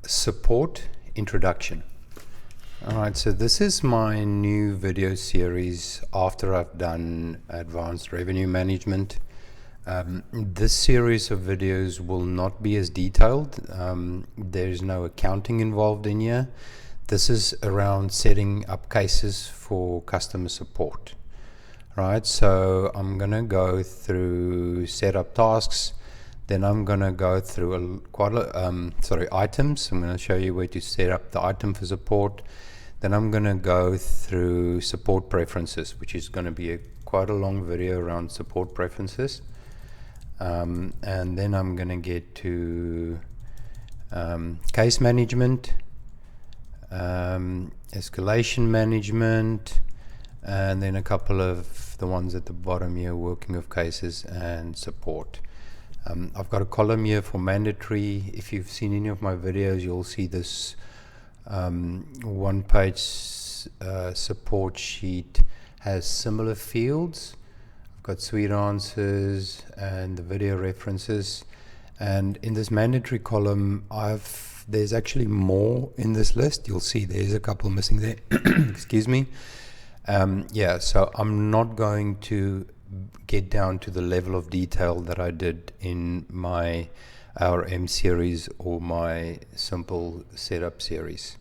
Support introduction. Alright, so this is my new video series after I've done advanced revenue management. This series of videos will not be as detailed. There's no accounting involved in here. This is around setting up cases for customer support. Right, so I'm gonna go through setup tasks. Then I'm going to go through items. I'm going to show you where to set up the item for support. Then I'm going to go through support preferences, which is going to be quite a long video around support preferences. And then I'm going to get to case management, escalation management, and then a couple of the ones at the bottom here, working with cases and support. I've got a column here for mandatory. If you've seen any of my videos, you'll see this one-page support sheet has similar fields. I've got suite answers and the video references. And in this mandatory column, there's actually more in this list. You'll see there's a couple missing there. Excuse me. So I'm not going to get down to the level of detail that I did in my RM series or my simple setup series.